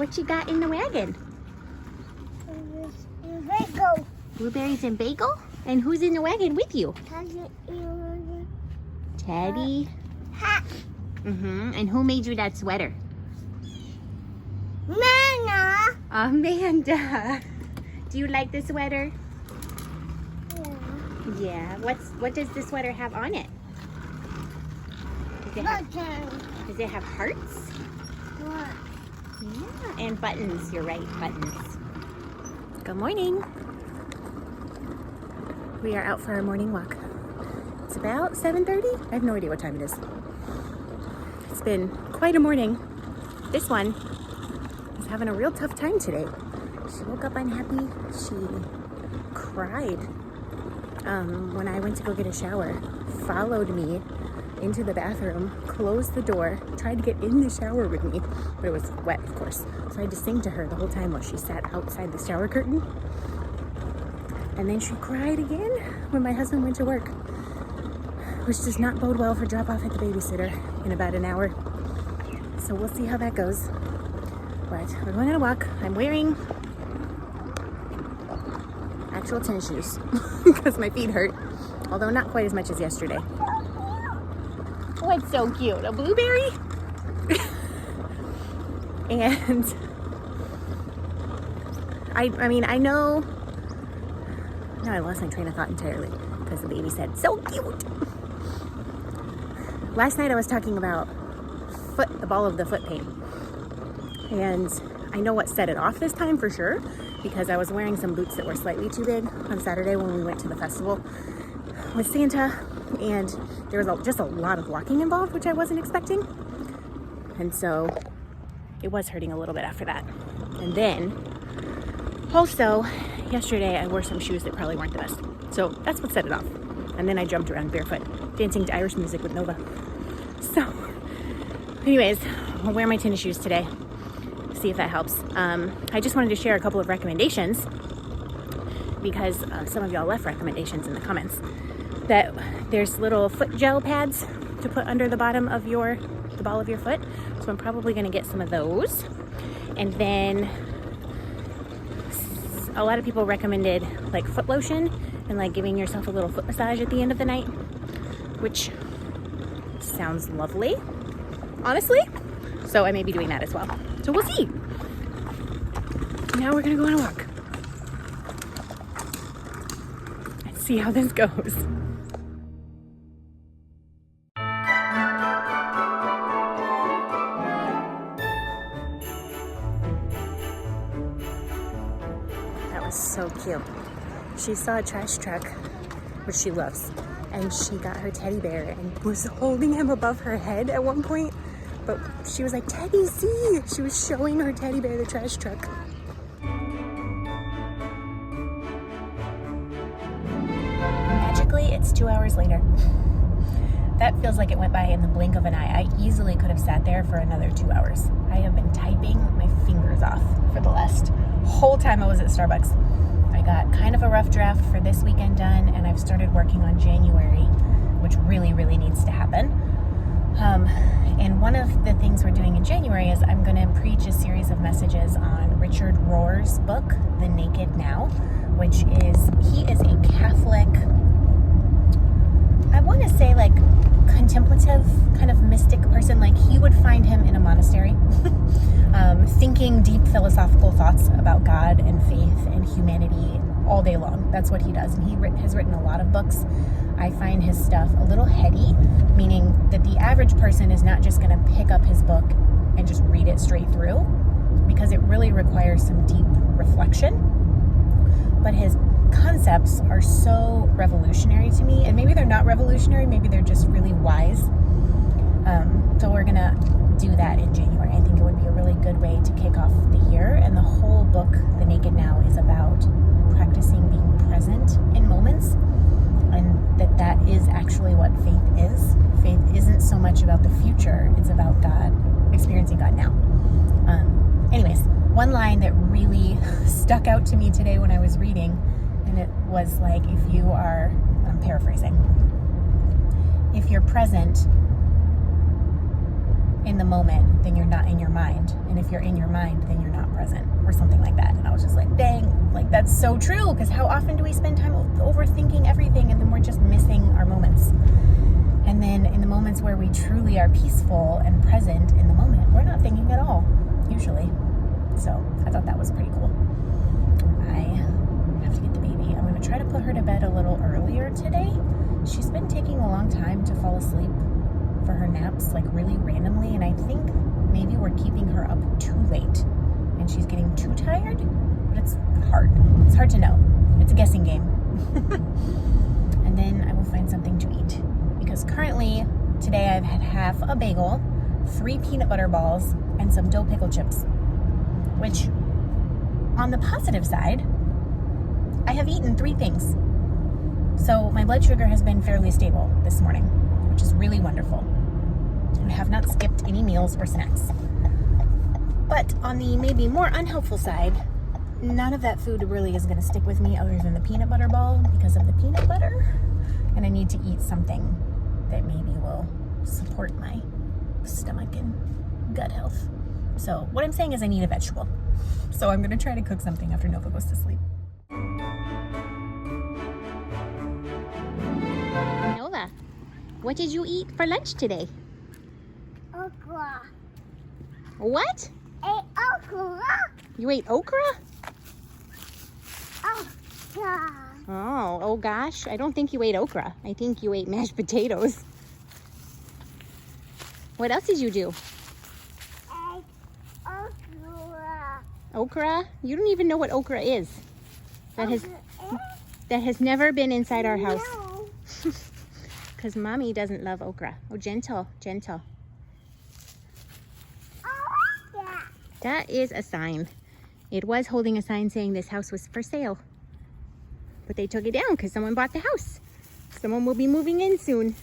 What you got in the wagon? Bagel. Blueberries and bagel? And who's in the wagon with you? Teddy. Ha. And who made you that sweater? Nana. Amanda. Do you like the sweater? Yeah. Yeah. What does the sweater have on it? Does it have hearts? What? Yeah, and buttons. You're right, buttons. Good morning. We are out for our morning walk. It's about 7:30. I have no idea what time it is. It's been quite a morning. This one is having a real tough time today. She woke up unhappy. She cried when I went to go get a shower, followed me into the bathroom, closed the door, tried to get in the shower with me, but it was wet, of course. So I had to sing to her the whole time while she sat outside the shower curtain. And then she cried again when my husband went to work, which does not bode well for drop off at the babysitter in about an hour. So we'll see how that goes. But we're going on a walk. I'm wearing actual tennis shoes because my feet hurt, although not quite as much as yesterday. What's so cute? A blueberry? And I mean, I know. No, I lost my train of thought entirely because the baby said, so cute. Last night I was talking about the ball of the foot pain. And I know what set it off this time for sure, because I was wearing some boots that were slightly too big on Saturday when we went to the festival with Santa. And there was just a lot of walking involved, which I wasn't expecting. And so it was hurting a little bit after that. And then also yesterday I wore some shoes that probably weren't the best. So that's what set it off. And then I jumped around barefoot, dancing to Irish music with Nova. So anyways, I'll wear my tennis shoes today. See if that helps. I just wanted to share a couple of recommendations because some of y'all left recommendations in the comments. That there's little foot gel pads to put under the bottom of the ball of your foot. So I'm probably gonna get some of those. And then a lot of people recommended like foot lotion and like giving yourself a little foot massage at the end of the night, which sounds lovely, honestly. So I may be doing that as well. So we'll see. Now we're gonna go on a walk. Let's see how this goes. That was so cute. She saw a trash truck, which she loves, and she got her teddy bear and was holding him above her head at one point. But she was like, Teddy, see? She was showing her teddy bear the trash truck. Magically, it's 2 hours later. That feels like it went by in the blink of an eye. I easily could have sat there for another 2 hours. I have been typing my fingers off for the last whole time I was at Starbucks. I got kind of a rough draft for this weekend done, and I've started working on January, which really, really needs to happen. And one of the things we're doing in January is I'm going to preach a series of messages on Richard Rohr's book, The Naked Now, which he is a Catholic, I want to say like contemplative kind of mystic person. Like he would find him in a monastery, thinking deep philosophical thoughts about God and faith and humanity all day long. That's what he does. And he has written a lot of books. I find his stuff a little heady, meaning that the average person is not just going to pick up his book and just read it straight through, because it really requires some deep reflection. But his concepts are so revolutionary to me, and maybe they're not revolutionary, maybe they're just really wise. So we're going to do that in January. I think it would be a really good way to kick off the year. And the whole book, The Naked Now, is about practicing being present in moments, and that is actually what faith is. Faith isn't so much about the future, it's about God, experiencing God now. Anyways, one line that really stuck out to me today when I was reading, and it was like, if you are, I'm paraphrasing, if you're present in the moment, then you're not in your mind. And if you're in your mind, then you're not present, or something like that. And I was just like, dang, like that's so true. Because how often do we spend time overthinking everything and then we're just missing our moments? And then in the moments where we truly are peaceful and present in the moment, we're not thinking at all, usually. So I thought that was pretty cool. I have to get the baby. I'm going to try to put her to bed a little earlier today. She's been taking a long time to fall asleep for her naps, like really randomly, and I think maybe we're keeping her up too late and she's getting too tired, but it's hard. It's hard to know. It's a guessing game. And then I will find something to eat, because currently today I've had half a bagel, 3 peanut butter balls, and some dill pickle chips, which on the positive side, I have eaten 3 things. So my blood sugar has been fairly stable this morning, which is really wonderful. I have not skipped any meals or snacks. But on the maybe more unhelpful side, none of that food really is going to stick with me other than the peanut butter ball because of the peanut butter. And I need to eat something that maybe will support my stomach and gut health. So what I'm saying is I need a vegetable. So I'm going to try to cook something after Nova goes to sleep. Nova, what did you eat for lunch today? Okra. What? Okra. You ate okra? Okra. Oh gosh. I don't think you ate okra. I think you ate mashed potatoes. What else did you do? Okra. Okra? You don't even know what okra is. That has never been inside our house. No. Because mommy doesn't love okra. Oh, gentle, gentle. Yeah. That is a sign. It was holding a sign saying this house was for sale. But they took it down because someone bought the house. Someone will be moving in soon.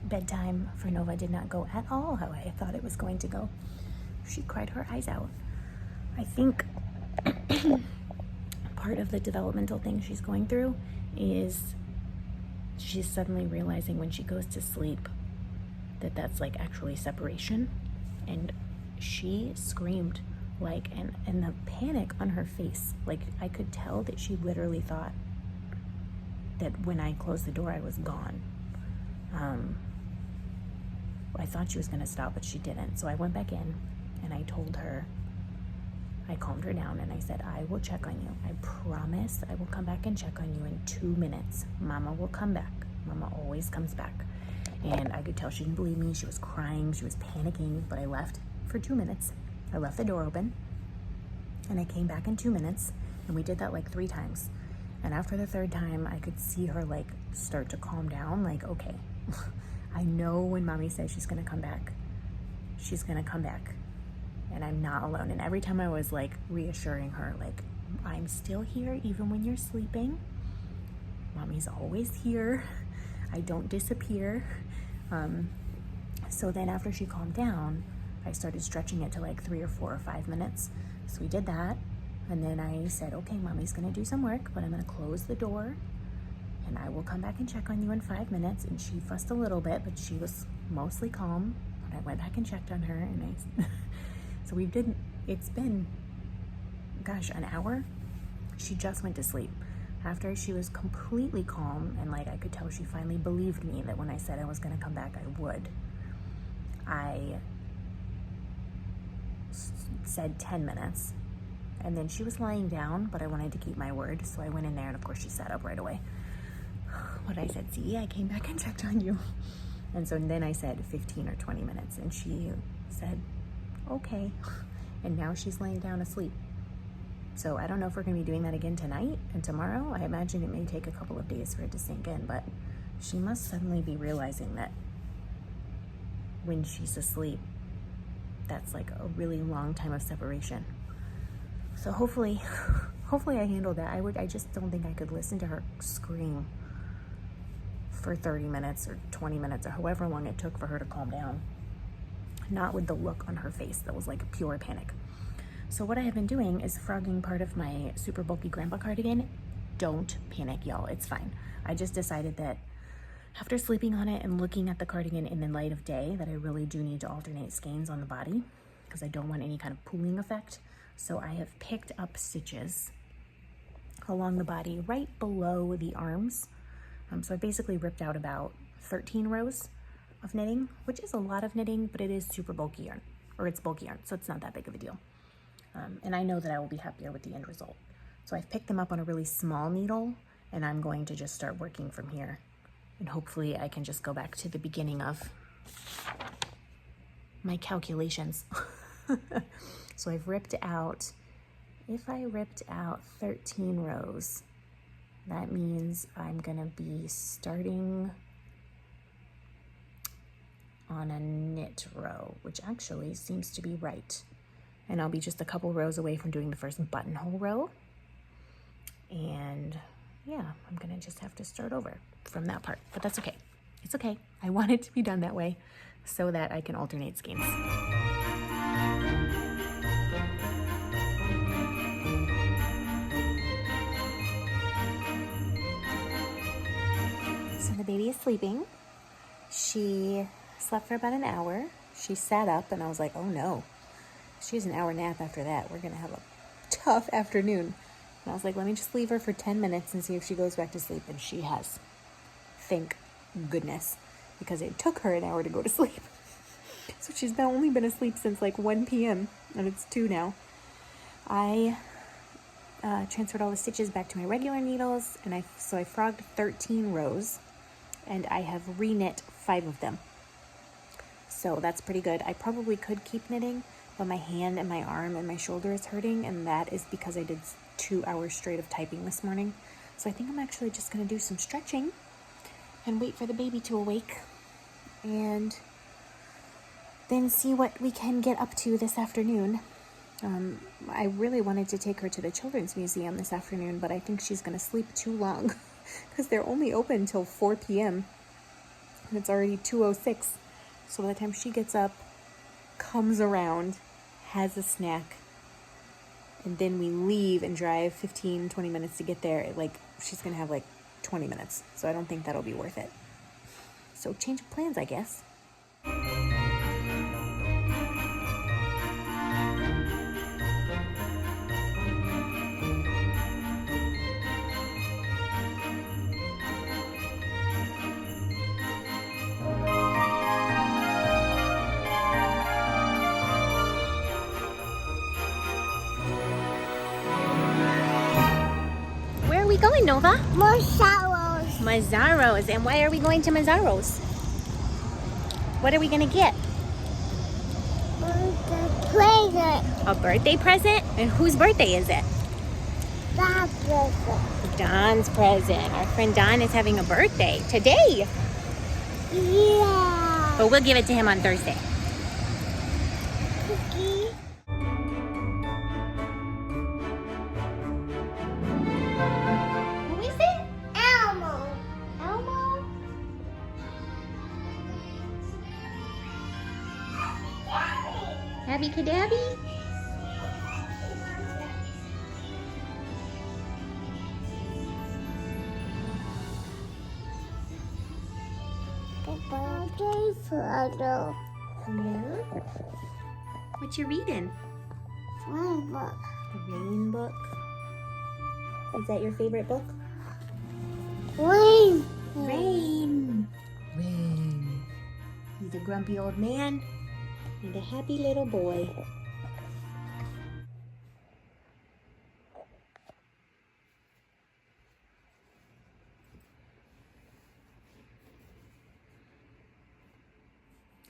Bedtime for Nova did not go at all how I thought it was going to go. She cried her eyes out. I think part of the developmental thing she's going through is she's suddenly realizing when she goes to sleep that that's like actually separation. And she screamed like, and the panic on her face, like I could tell that she literally thought that when I closed the door I was gone. I thought she was going to stop, but she didn't. So I went back in and I told her, I calmed her down and I said, I will check on you. I promise I will come back and check on you in 2 minutes. Mama will come back. Mama always comes back. And I could tell she didn't believe me. She was crying. She was panicking, but I left for 2 minutes. I left the door open and I came back in 2 minutes, and we did that like 3 times. And after the 3rd time, I could see her like start to calm down, like, okay, I know when mommy says she's gonna come back, she's gonna come back, and I'm not alone. And every time I was like reassuring her, like, I'm still here even when you're sleeping. Mommy's always here. I don't disappear. So then after she calmed down, I started stretching it to like 3 or 4 or 5 minutes. So we did that. And then I said, okay, mommy's gonna do some work, but I'm gonna close the door and I will come back and check on you in 5 minutes. And she fussed a little bit, but she was mostly calm. But I went back and checked on her, and so it's been, gosh, an hour. She just went to sleep. After she was completely calm, and like I could tell she finally believed me that when I said I was gonna come back, I would. I said 10 minutes. And then she was lying down, but I wanted to keep my word. So I went in there, and of course she sat up right away. What I said, see, I came back and checked on you. And so then I said 15 or 20 minutes, and she said, okay. And now she's laying down asleep. So I don't know if we're gonna be doing that again tonight and tomorrow. I imagine it may take a couple of days for it to sink in, but she must suddenly be realizing that when she's asleep, that's like a really long time of separation. So hopefully I handled that. I just don't think I could listen to her scream for 30 minutes or 20 minutes or however long it took for her to calm down. Not with the look on her face that was like pure panic. So what I have been doing is frogging part of my super bulky grandpa cardigan. Don't panic, y'all, it's fine. I just decided that after sleeping on it and looking at the cardigan in the light of day that I really do need to alternate skeins on the body because I don't want any kind of pooling effect. So I have picked up stitches along the body right below the arms. So I basically ripped out about 13 rows of knitting, which is a lot of knitting, but it is super bulky yarn, or it's bulky yarn, so it's not that big of a deal. And I know that I will be happier with the end result. So I've picked them up on a really small needle, and I'm going to just start working from here. And hopefully I can just go back to the beginning of my calculations. So I've ripped out, if I ripped out 13 rows, that means I'm gonna be starting on a knit row, which actually seems to be right. And I'll be just a couple rows away from doing the first buttonhole row. And yeah, I'm gonna just have to start over from that part, but that's okay. It's okay. I want it to be done that way so that I can alternate skeins. So the baby is sleeping. She slept for about an hour. She sat up and I was like, oh no. She has an hour nap after that. We're gonna have a tough afternoon. And I was like, let me just leave her for 10 minutes and see if she goes back to sleep. And she has. Thank goodness. Because it took her an hour to go to sleep. So she's only been asleep since like 1 p.m. and it's 2 now. I transferred all the stitches back to my regular needles, and I frogged 13 rows, and I have re-knit 5 of them. So that's pretty good. I probably could keep knitting, but my hand and my arm and my shoulder is hurting, and that is because I did 2 hours straight of typing this morning. So I think I'm actually just gonna do some stretching and wait for the baby to awake, and then see what we can get up to this afternoon. I really wanted to take her to the Children's Museum this afternoon, but I think she's going to sleep too long because they're only open until 4 p.m. and it's already 2:06. So by the time she gets up, comes around, has a snack, and then we leave and drive 15-20 minutes to get there, like she's going to have like 20 minutes. So I don't think that'll be worth it. So change of plans, I guess. Where are we going, Nova? Mazzaros. Mazzaro's. And why are we going to Mazzaro's? What are we going to get? Present. A birthday present? And whose birthday is it? That present. Don's present. Our friend Don is having a birthday today. Yeah. But we'll give it to him on Thursday. Cookie. Who is it? Elmo. Elmo? Abby Cadabby? The birthday photo. Yeah. What you reading? My book. The Rain book. Is that your favorite book? Rain. Rain. Rain. He's a grumpy old man and a happy little boy.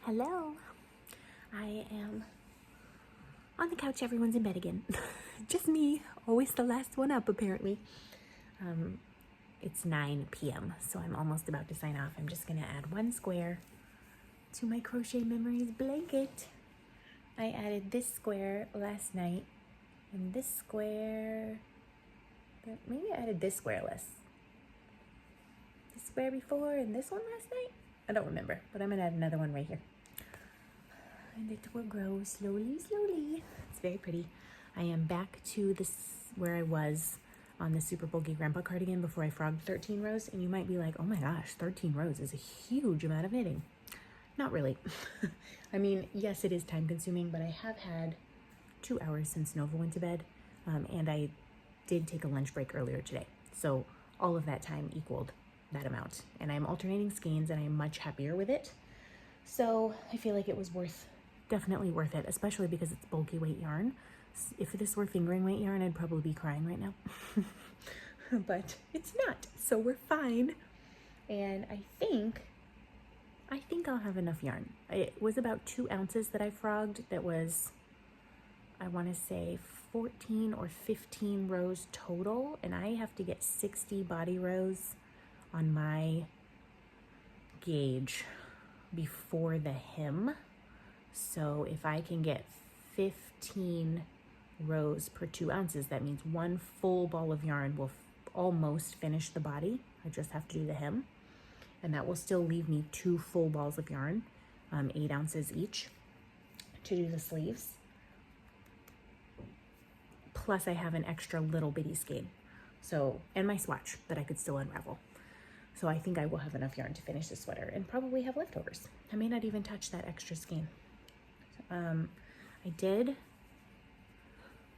Hello. I am on the couch. Everyone's in bed again. Just me, always the last one up apparently. It's 9 p.m. so I'm almost about to sign off. I'm just gonna add one square to my Crochet Memories blanket. I added this square last night and this square, maybe I added this square this square before and this one last night. I don't remember, but I'm gonna add another one right here. And it will grow slowly, slowly. It's very pretty. I am back to this where I was on the Super Bulky Grandpa cardigan before I frogged 13 rows. And you might be like, oh my gosh, 13 rows is a huge amount of knitting. Not really. I mean, yes, it is time consuming, but I have had 2 hours since Nova went to bed. And I did take a lunch break earlier today. So all of that time equaled that amount. And I'm alternating skeins and I'm much happier with it. So I feel like it was definitely worth it, especially because it's bulky weight yarn. If this were fingering weight yarn, I'd probably be crying right now. But it's not, so we're fine. And I think I'll have enough yarn. It was about 2 ounces that I frogged. That was, I want to say 14 or 15 rows total. And I have to get 60 body rows on my gauge before the hem. So if I can get 15 rows per 2 ounces, that means 1 full ball of yarn will almost finish the body. I just have to do the hem, and that will still leave me 2 full balls of yarn, 8 ounces each, to do the sleeves. Plus I have an extra little bitty skein, so, and my swatch that I could still unravel. So I think I will have enough yarn to finish the sweater and probably have leftovers. I may not even touch that extra skein. I did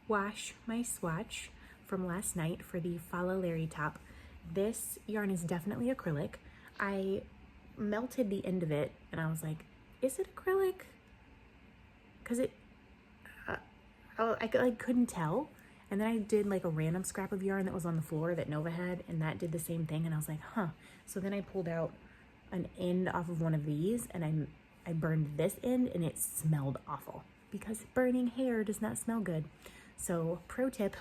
wash my swatch from last night for the Follow Larry top. This yarn is definitely acrylic. I melted the end of it and I was like, is it acrylic? Because I couldn't tell. And then I did like a random scrap of yarn that was on the floor that Nova had, and that did the same thing. And I was like, huh. So then I pulled out an end off of one of these and I burned this end and it smelled awful because burning hair does not smell good. So pro tip,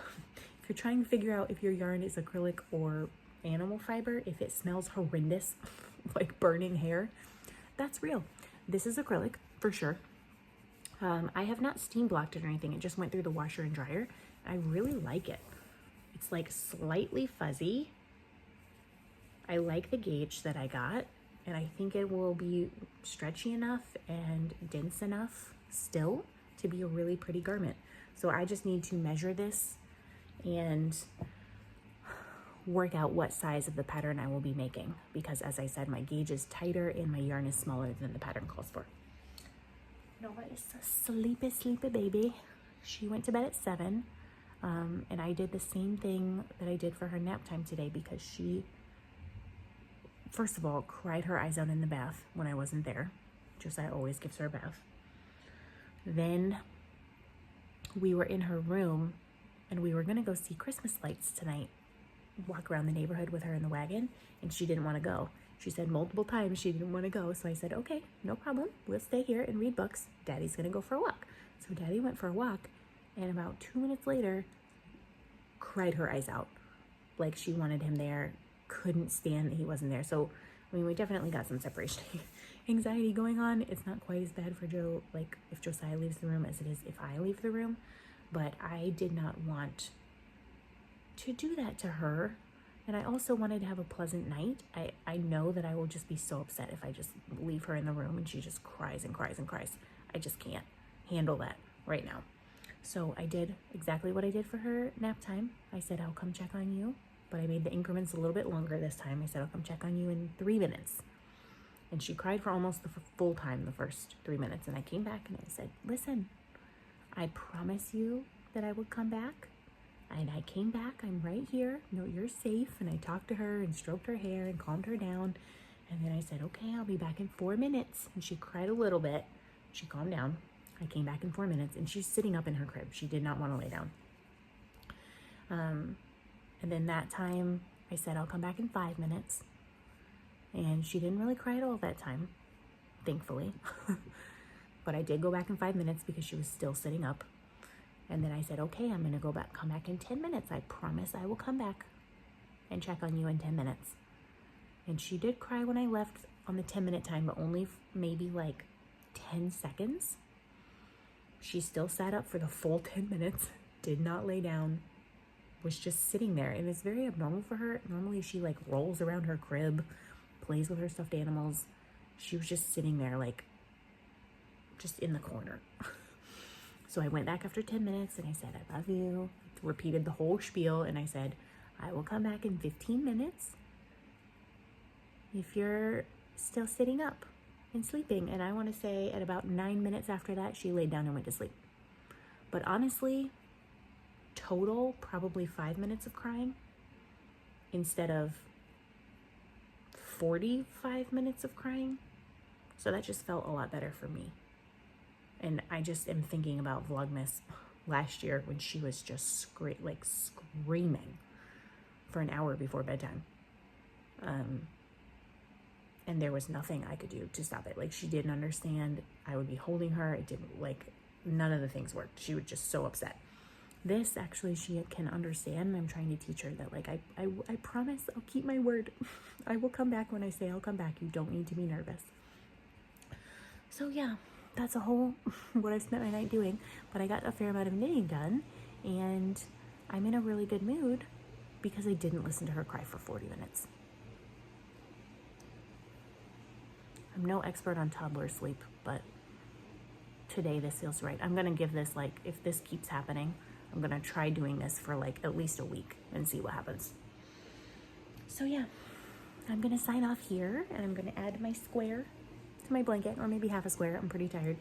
if you're trying to figure out if your yarn is acrylic or animal fiber, if it smells horrendous, like burning hair, that's real. This is acrylic for sure. I have not steam blocked it or anything. It just went through the washer and dryer. I really like it. It's like slightly fuzzy. I like the gauge that I got, and I think it will be stretchy enough and dense enough still to be a really pretty garment. So I just need to measure this and work out what size of the pattern I will be making, because as I said, my gauge is tighter and my yarn is smaller than the pattern calls for. Nova is a sleepy baby. She went to bed at 7, and I did the same thing that I did for her nap time today, because she, first of all, cried her eyes out in the bath when I wasn't there. Josiah always gives her a bath. Then we were in her room and we were gonna go see Christmas lights tonight, walk around the neighborhood with her in the wagon, and she didn't want to go. She said multiple times she didn't want to go. So I said, okay, no problem. We'll stay here and read books. Daddy's gonna go for a walk. So Daddy went for a walk, and about 2 minutes later, cried her eyes out. Like she wanted him there, couldn't stand that he wasn't there. So, I mean, we definitely got some separation anxiety going on. It's not quite as bad for Joe, like if Josiah leaves the room, as it is if I leave the room. But I did not want to do that to her. And I also wanted to have a pleasant night. I know that I will just be so upset if I just leave her in the room and she just cries and cries and cries. I just can't handle that right now. So I did exactly what I did for her nap time. I said, I'll come check on you. But I made the increments a little bit longer this time. I said, I'll come check on you in 3 minutes. And she cried for almost the full time, the first 3 minutes. And I came back and I said, listen, I promise you that I would come back. And I came back, I'm right here. No, you're safe. And I talked to her and stroked her hair and calmed her down. And then I said, okay, I'll be back in 4 minutes. And she cried a little bit. She calmed down. I came back in 4 minutes and she's sitting up in her crib. She did not want to lay down. And then that time I said, I'll come back in 5 minutes. And she didn't really cry at all that time, thankfully. But I did go back in 5 minutes because she was still sitting up. And then I said, okay, I'm gonna come back in 10 minutes. I promise I will come back and check on you in 10 minutes. And she did cry when I left on the 10-minute time, but only maybe like 10 seconds. She still sat up for the full 10 minutes, did not lay down, was just sitting there. And it's very abnormal for her. Normally she like rolls around her crib, plays with her stuffed animals. She was just sitting there like just in the corner. So I went back after 10 minutes and I said, I love you. Repeated the whole spiel and I said, I will come back in 15 minutes if you're still sitting up and sleeping. And I want to say at about 9 minutes after that, she laid down and went to sleep. But honestly, total probably 5 minutes of crying instead of 45 minutes of crying. So that just felt a lot better for me. And I just am thinking about Vlogmas last year when she was just screaming for an hour before bedtime. And there was nothing I could do to stop it. Like, she didn't understand. I would be holding her. It didn't, like, none of the things worked. She was just so upset. This, actually, she can understand. I'm trying to teach her that, like, I promise I'll keep my word. I will come back when I say I'll come back. You don't need to be nervous. So, yeah, that's a whole what I've spent my night doing. But I got a fair amount of knitting done. And I'm in a really good mood because I didn't listen to her cry for 40 minutes. I'm no expert on toddler sleep, but today this feels right. I'm gonna give this, like, if this keeps happening, I'm gonna try doing this for like at least a week and see what happens. So yeah, I'm gonna sign off here and I'm gonna add my square to my blanket, or maybe half a square. I'm pretty tired.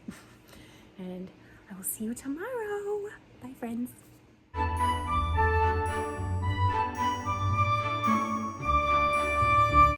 And I will see you tomorrow. Bye, friends.